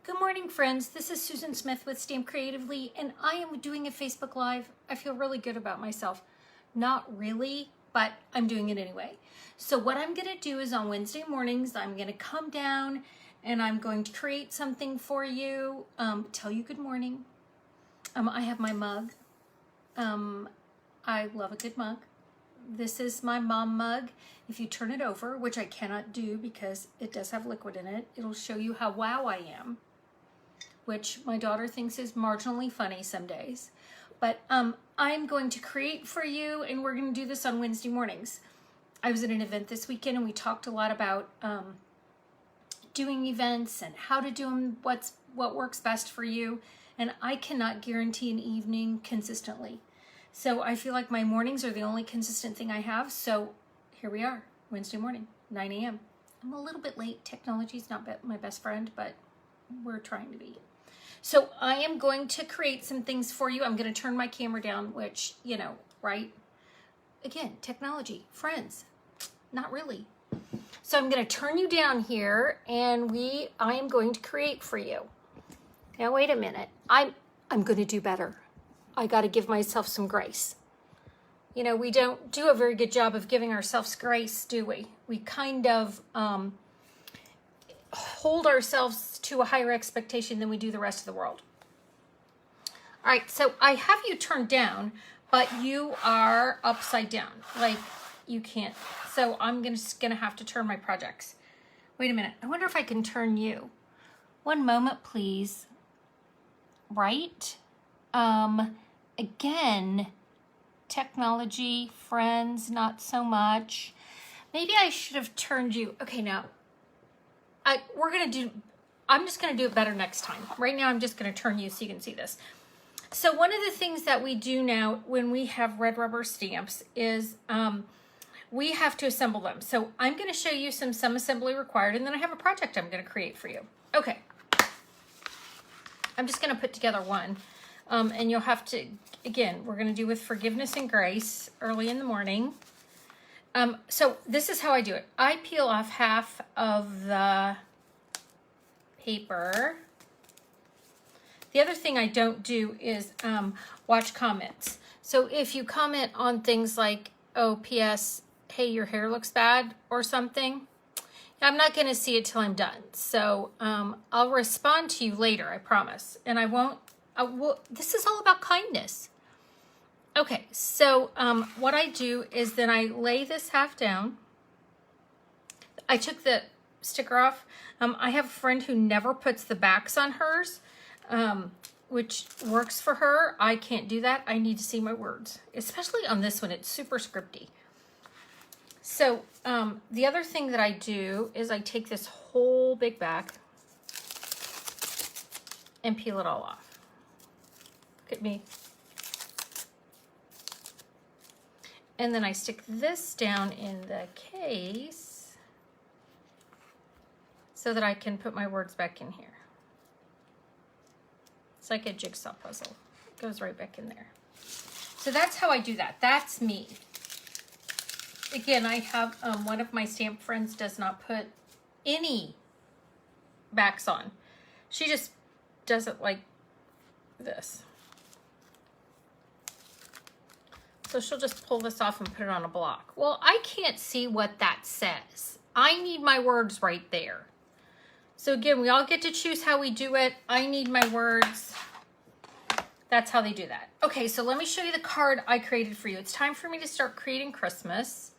Good morning, friends. This is Susan Smith with StampCreatively, and I am doing a Facebook Live. I feel really good about myself. Not really, but I'm doing it anyway. So what I'm going to do is on Wednesday mornings, I'm going to come down and I'm going to create something for you, tell you good morning. I have my mug. I love a good mug. This is my mom mug. If you turn it over, which I cannot do because it does have liquid in it, it'll show you how wow I am, which my daughter thinks is marginally funny some days. But I'm going to create for you, and we're going to do this on Wednesday mornings. I was at an event this weekend, and we talked a lot about doing events and how to do them, what works best for you. And I cannot guarantee an evening consistently. So I feel like my mornings are the only consistent thing I have. So here we are, Wednesday morning, 9 a.m. I'm a little bit late. Technology's not my best friend, but we're trying to be. So I am going to create some things for you. I'm going to turn my camera down, which, you know, right? Again, technology, friends, not really. So I'm going to turn you down here, and I am going to create for you. Now, wait a minute. I'm going to do better. I got to give myself some grace. You know, we don't do a very good job of giving ourselves grace, do we? We kind of hold ourselves to a higher expectation than we do the rest of the world. All right, so I have you turned down, but you are upside down. Like, you can't. So I'm just going to have to turn my projects. Wait a minute. I wonder if I can turn you. One moment, please. Right? Again, technology, friends, not so much. Maybe I should have turned you. Okay, now, I'm just going to do it better next time. Right now, I'm just going to turn you so you can see this. So one of the things that we do now when we have red rubber stamps is we have to assemble them. So I'm going to show you some assembly required, and then I have a project I'm going to create for you. Okay. I'm just going to put together one. And you'll have to, again, we're going to do with forgiveness and grace early in the morning. So this is how I do it. I peel off half of the paper. The other thing I don't do is watch comments. So if you comment on things like, oh, P.S., hey, your hair looks bad or something, I'm not going to see it till I'm done. So I'll respond to you later, I promise. And I won't. This is all about kindness. Okay, so what I do is then I lay this half down. I took the sticker off. I have a friend who never puts the backs on hers, which works for her. I can't do that. I need to see my words, especially on this one. It's super scripty. So the other thing that I do is I take this whole big back and peel it all off. Look at me. And then I stick this down in the case so that I can put my words back in here. It's like a jigsaw puzzle. It goes right back in there. So that's how I do that. That's me. Again, I have one of my stamp friends does not put any backs on. She just does it like this. So she'll just pull this off and put it on a block. Well, I can't see what that says. I need my words right there. So again, we all get to choose how we do it. I need my words. That's how they do that. Okay, so let me show you the card I created for you. It's time for me to start creating Christmas.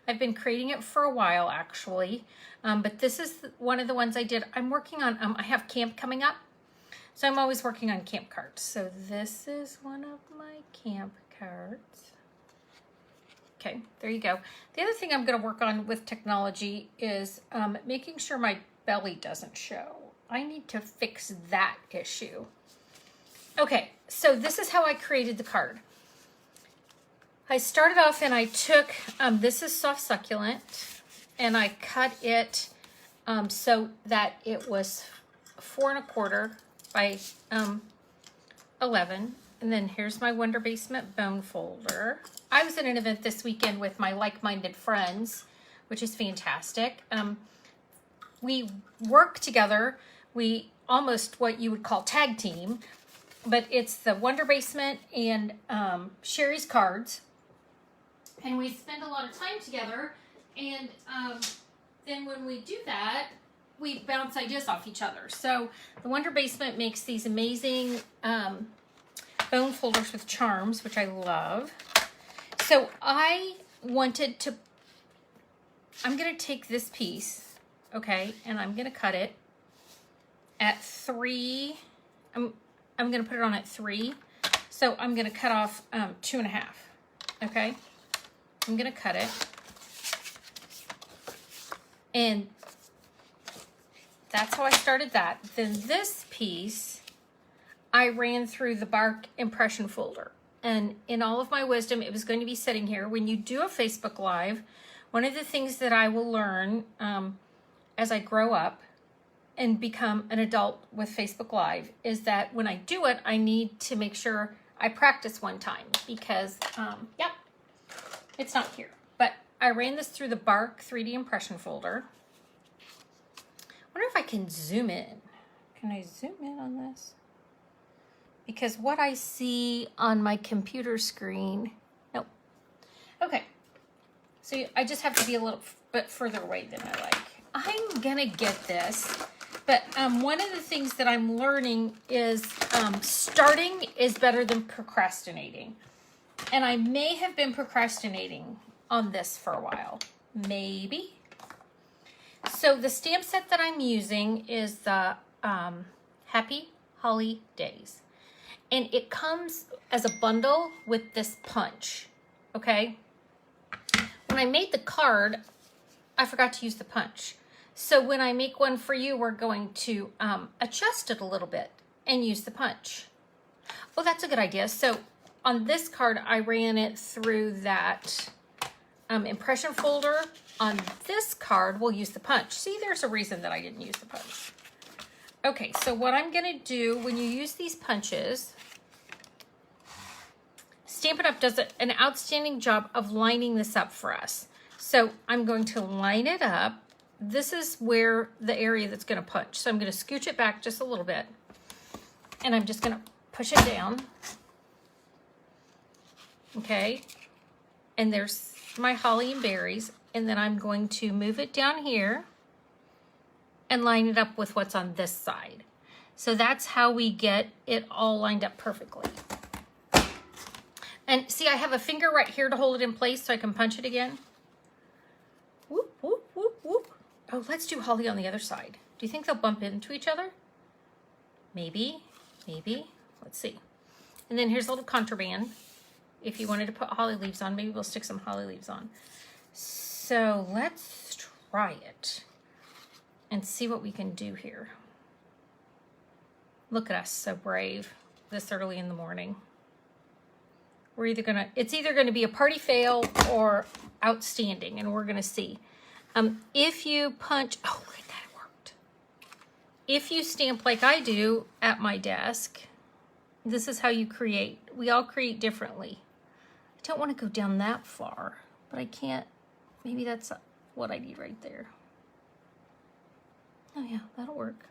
I've been creating it for a while, actually. But this is one of the ones I did. I'm working on, I have camp coming up. So I'm always working on camp cards. So this is one of my camp cards. Okay, there you go. The other thing I'm going to work on with technology is making sure my belly doesn't show. I need to fix that issue. Okay, so this is how I created the card. I started off and I took, this is soft succulent, and I cut it so that it was 4 1/4 by 11. And then here's my Wonder Basement bone folder. I was at an event this weekend with my like-minded friends, which is fantastic. We work together, we almost what you would call tag team, but it's the Wonder Basement and Sherry's cards. And we spend a lot of time together, and then when we do that, we bounce ideas off each other. So the Wonder Basement makes these amazing bone folders with charms, which I love. So I wanted to, I'm going to take this piece, okay, and I'm going to cut it at 3. I'm going to put it on at 3. So I'm going to cut off 2.5, okay? I'm going to cut it. And that's how I started that. Then this piece, I ran through the bark impression folder. And in all of my wisdom, it was going to be sitting here. When you do a Facebook Live, one of the things that I will learn as I grow up and become an adult with Facebook Live is that when I do it, I need to make sure I practice one time because, yep, it's not here. But I ran this through the bark 3D impression folder. I wonder if I can zoom in. Can I zoom in on this? Because what I see on my computer screen, nope. Okay, so I just have to be a little bit further away than I like. I'm gonna get this, but one of the things that I'm learning is starting is better than procrastinating. And I may have been procrastinating on this for a while, maybe. So the stamp set that I'm using is the Happy Holly Days. And it comes as a bundle with this punch, okay? When I made the card, I forgot to use the punch. So when I make one for you, we're going to adjust it a little bit and use the punch. Oh, that's a good idea. So on this card, I ran it through that impression folder. On this card, we'll use the punch. See, there's a reason that I didn't use the punch. Okay, so what I'm gonna do when you use these punches, Stampin' Up! Does an outstanding job of lining this up for us. So I'm going to line it up. This is where the area that's gonna punch. So I'm gonna scooch it back just a little bit, and I'm just gonna push it down. Okay, and there's my holly and berries, and then I'm going to move it down here and line it up with what's on this side. So that's how we get it all lined up perfectly. And see, I have a finger right here to hold it in place so I can punch it again. Whoop, whoop, whoop, whoop. Oh, let's do holly on the other side. Do you think they'll bump into each other? Maybe, maybe. Let's see. And then here's a little contraband. If you wanted to put holly leaves on, maybe we'll stick some holly leaves on. So let's try it and see what we can do here. Look at us, so brave this early in the morning. We're either gonna, it's either gonna be a party fail or outstanding, and we're gonna see. If you punch, oh, look at that, it worked. If you stamp like I do at my desk, this is how you create. We all create differently. I don't want to go down that far, but I can't. Maybe that's what I need right there. Oh yeah, that'll work.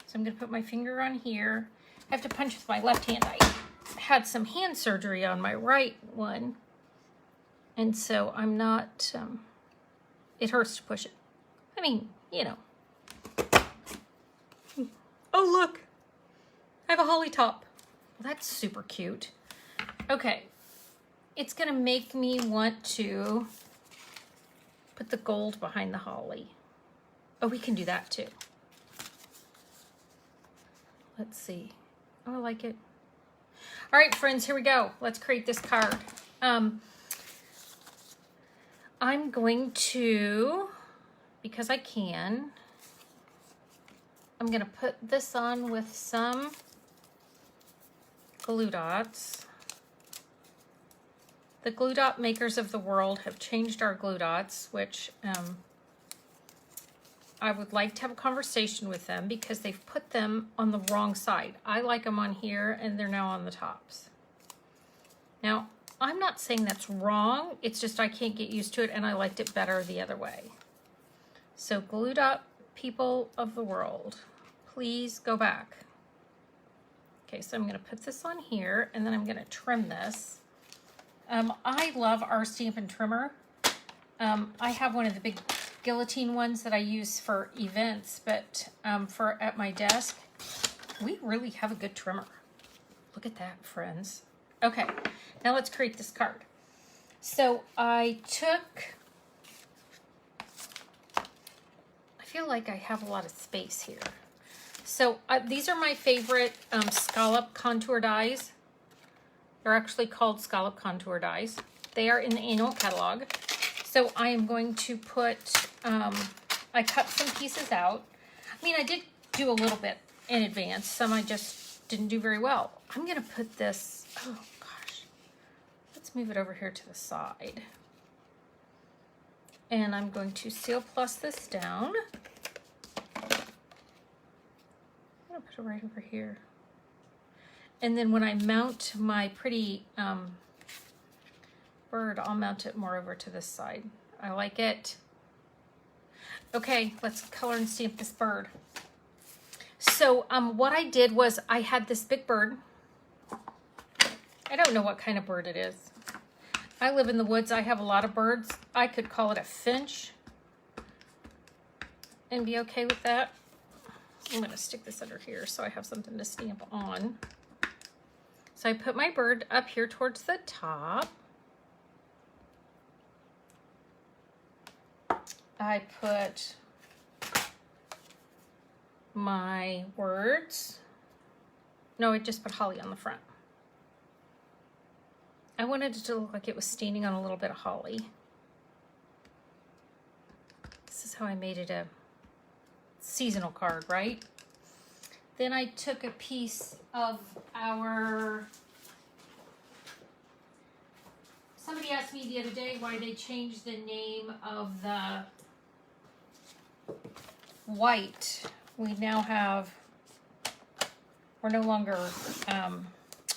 So I'm gonna put my finger on here. I have to punch with my left hand. I had some hand surgery on my right one, and so I'm not, it hurts to push it. I mean, you know. Oh look, I have a holly top. Well, that's super cute. Okay, it's gonna make me want to put the gold behind the holly. Oh, we can do that too. Let's see. Oh, I like it. All right, friends, here we go. Let's create this card. I'm going to, because I can, I'm gonna put this on with some glue dots. The glue dot makers of the world have changed our glue dots, which I would like to have a conversation with them because they've put them on the wrong side. I like them on here and they're now on the tops. Now, I'm not saying that's wrong. It's just I can't get used to it and I liked it better the other way. So glue dot people of the world, please go back. Okay, so I'm going to put this on here, and then I'm going to trim this. I love our Stampin' Trimmer. I have one of the big guillotine ones that I use for events, but for at my desk, we really have a good trimmer. Look at that, friends. Okay, now let's create this card. So I feel like I have a lot of space here. So these are my favorite scallop contour dies. They're actually called scallop contour dies. They are in the annual catalog. So I am going to put, I cut some pieces out. I mean, I did do a little bit in advance. Some I just didn't do very well. I'm going to put this, oh gosh, let's move it over here to the side. And I'm going to Seal Plus this down. I'm gonna put it right over here. And then when I mount my pretty bird, I'll mount it more over to this side. I like it. Okay, let's color and stamp this bird. So what I did was I had this big bird. I don't know what kind of bird it is. I live in the woods. I have a lot of birds. I could call it a finch and be okay with that. I'm going to stick this under here so I have something to stamp on. So I put my bird up here towards the top. I put my words. No, I just put holly on the front. I wanted it to look like it was standing on a little bit of holly. This is how I made it a seasonal card, right? Then I took a piece of somebody asked me the other day why they changed the name of the white. We now have, we're no longer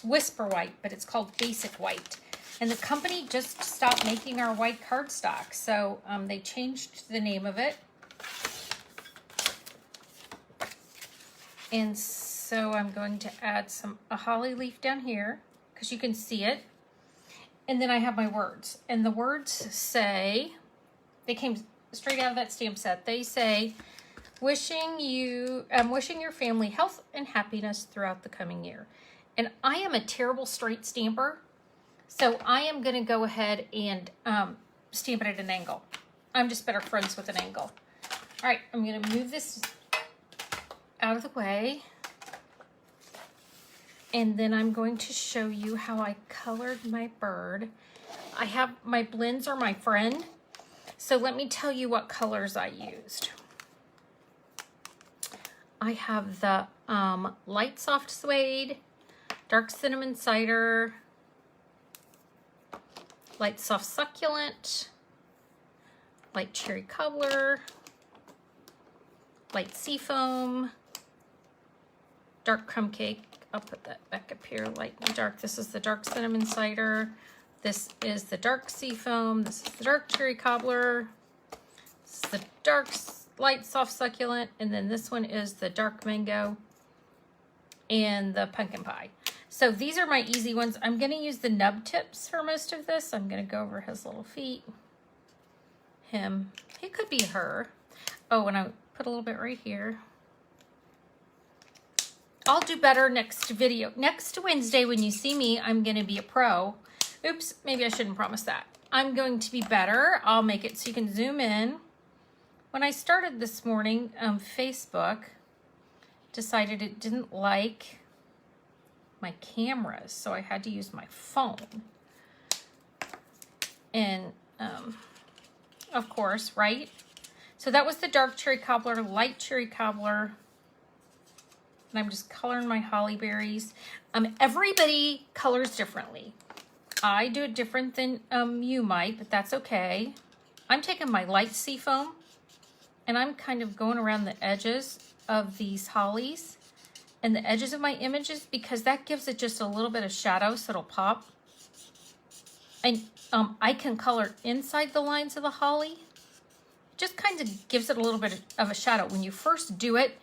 Whisper White, but it's called Basic White. And the company just stopped making our white cardstock, so they changed the name of it. And so I'm going to add a holly leaf down here because you can see it. And then I have my words. And the words say, they came straight out of that stamp set. They say, wishing your family health and happiness throughout the coming year. And I am a terrible straight stamper. So I am going to go ahead and stamp it at an angle. I'm just better friends with an angle. All right, I'm going to move this out of the way. And then I'm going to show you how I colored my bird. I have, my blends are my friend. So let me tell you what colors I used. I have the light soft suede, dark cinnamon cider, light soft succulent, light cherry cobbler, light seafoam, dark crumb cake. I'll put that back up here, light and dark. This is the dark cinnamon cider. This is the dark seafoam. This is the dark cherry cobbler. This is the dark light soft succulent. And then this one is the dark mango and the pumpkin pie. So these are my easy ones. I'm going to use the nub tips for most of this. I'm going to go over his little feet. Him. He could be her. Oh, and I put a little bit right here. I'll do better next video. Next Wednesday when you see me, I'm going to be a pro. Oops, maybe I shouldn't promise that. I'm going to be better. I'll make it so you can zoom in. When I started this morning, Facebook decided it didn't like my cameras, so I had to use my phone. And, of course, right? So that was the dark cherry cobbler, light cherry cobbler. And I'm just coloring my holly berries. Everybody colors differently. I do it different than you might, but that's okay. I'm taking my light seafoam and I'm kind of going around the edges of these hollies and the edges of my images because that gives it just a little bit of shadow so it'll pop. And I can color inside the lines of the holly. It just kind of gives it a little bit of a shadow. When you first do it,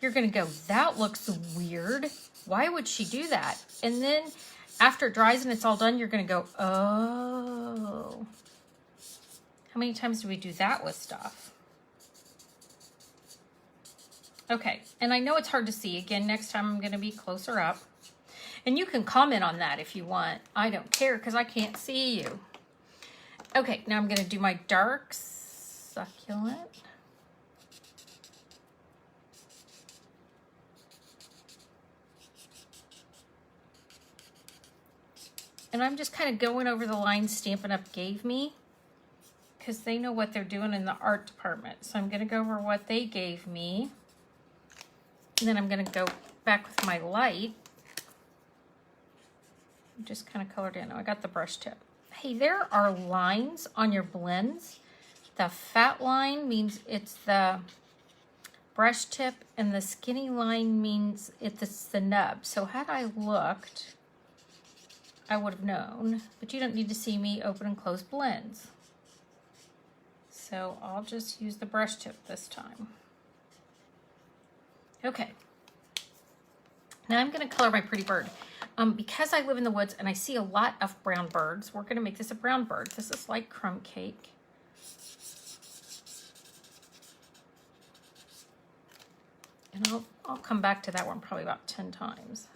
you're going to go, that looks weird. Why would she do that? And then after it dries and it's all done, you're going to go, oh. How many times do we do that with stuff? Okay, and I know it's hard to see. Again, next time I'm going to be closer up. And you can comment on that if you want. I don't care because I can't see you. Okay, now I'm going to do my dark succulent. And I'm just kind of going over the lines Stampin' Up! Gave me because they know what they're doing in the art department. So I'm going to go over what they gave me. And then I'm going to go back with my light. Just kind of colored in. Oh, I got the brush tip. Hey, there are lines on your blends. The fat line means it's the brush tip, and the skinny line means it's the nub. So had I looked, I would have known, but you don't need to see me open and close blends. So I'll just use the brush tip this time. Okay. Now I'm going to color my pretty bird. Because I live in the woods and I see a lot of brown birds, we're going to make this a brown bird. This is like crumb cake. And I'll come back to that one probably about 10 times.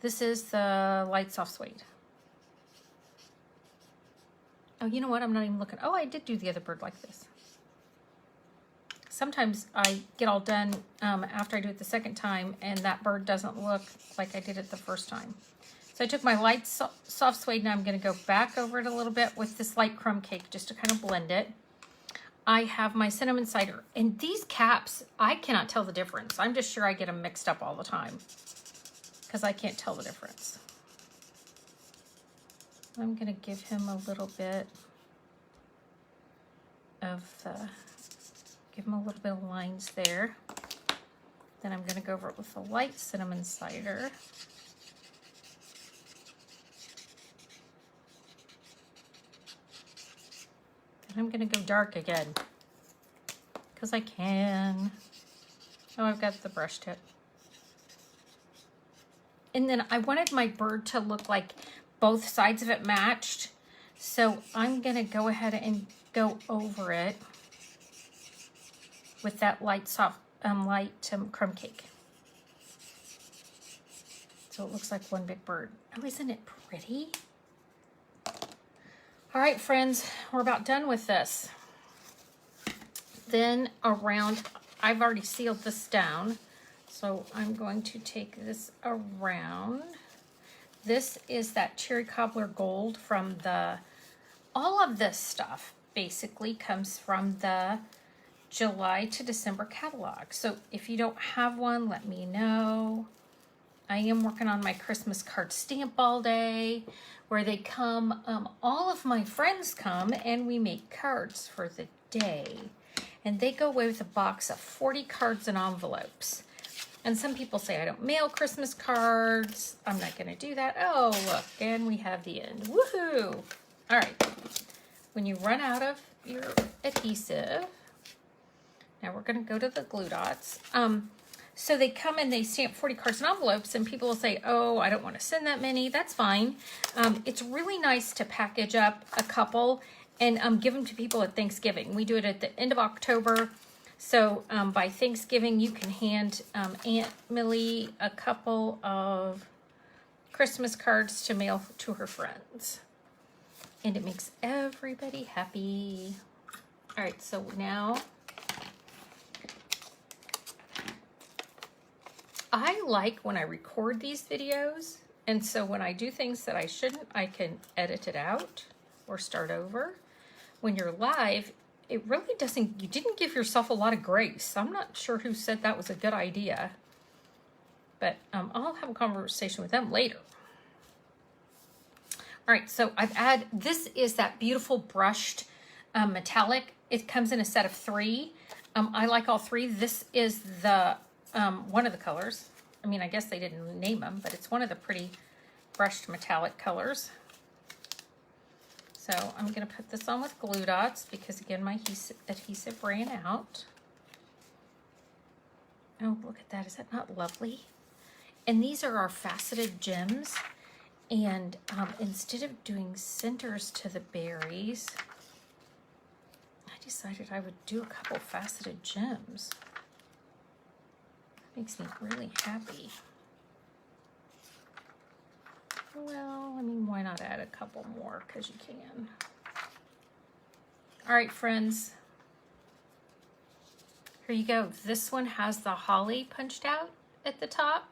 This is the light soft suede. Oh, you know what? I'm not even looking. Oh, I did do the other bird like this. Sometimes I get all done after I do it the second time and that bird doesn't look like I did it the first time. So I took my light soft suede and I'm going to go back over it a little bit with this light crumb cake just to kind of blend it. I have my cinnamon cider, and these caps, I cannot tell the difference. I'm just sure I get them mixed up all the time because I can't tell the difference. I'm going to give him a little bit of give him a little bit of lines there. Then I'm going to go over it with the light cinnamon cider. And I'm going to go dark again because I can. Oh, I've got the brush tip. And then I wanted my bird to look like both sides of it matched. So I'm going to go ahead and go over it with that light soft crumb cake. So it looks like one big bird. Oh, isn't it pretty? All right, friends, we're about done with this. Then around, I've already sealed this down, so I'm going to take this around. This is that Cherry Cobbler Gold from all of this stuff basically comes from the July to December catalog. So if you don't have one, let me know. I am working on my Christmas card stamp all day, where they come, all of my friends come and we make cards for the day. And they go away with a box of 40 cards and envelopes. And some people say I don't mail Christmas cards. I'm not gonna do that. Oh, look, and we have the end. Woohoo! All right, when you run out of your adhesive, now we're gonna go to the glue dots. So they come and they stamp 40 cards and envelopes, and people will say, oh, I don't want to send that many. That's fine. It's really nice to package up a couple and give them to people at Thanksgiving. We do it at the end of October. So by Thanksgiving, you can hand Aunt Millie a couple of Christmas cards to mail to her friends. And it makes everybody happy. All right, so now I like when I record these videos, and so when I do things that I shouldn't, I can edit it out or start over. When you're live, it really doesn't, you didn't give yourself a lot of grace. I'm not sure who said that was a good idea, but I'll have a conversation with them later. All right, so this is that beautiful brushed metallic. It comes in a set of 3. I like all 3. This is the one of the colors. I mean, I guess they didn't name them, but it's one of the pretty brushed metallic colors. So I'm going to put this on with glue dots because, again, my adhesive ran out. Oh, look at that. Is that not lovely? And these are our faceted gems. And instead of doing centers to the berries, I decided I would do a couple faceted gems. That makes me really happy. Well, I mean, why not add a couple more? Because you can. All right, friends. Here you go. This one has the holly punched out at the top.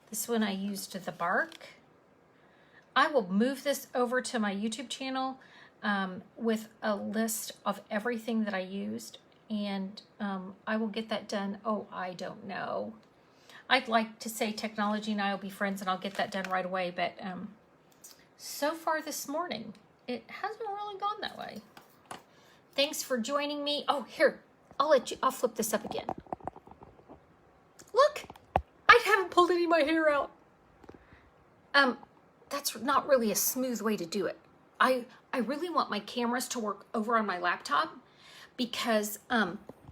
This one I used the bark. I will move this over to my YouTube channel with a list of everything that I used, and I will get that done. Oh, I don't know. I'd like to say technology and I will be friends and I'll get that done right away, but so far this morning, it hasn't really gone that way. Thanks for joining me. Oh, here, I'll flip this up again. Look, I haven't pulled any of my hair out. That's not really a smooth way to do it. I really want my cameras to work over on my laptop because,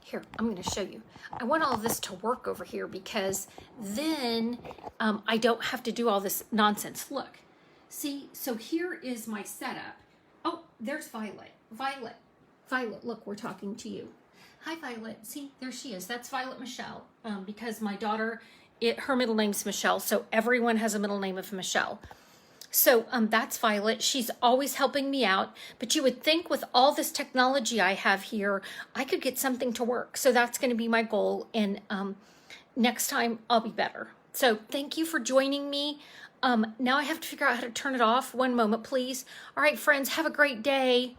here, I'm going to show you. I want all of this to work over here because then I don't have to do all this nonsense. Look, see, so here is my setup. Oh, there's Violet. Violet, look, we're talking to you. Hi, Violet. See, there she is. That's Violet Michelle because my daughter, her middle name's Michelle, so everyone has a middle name of Michelle. So that's Violet. She's always helping me out. But you would think with all this technology I have here, I could get something to work. So that's going to be my goal. And next time I'll be better. So thank you for joining me. Now I have to figure out how to turn it off. One moment, please. All right, friends, have a great day.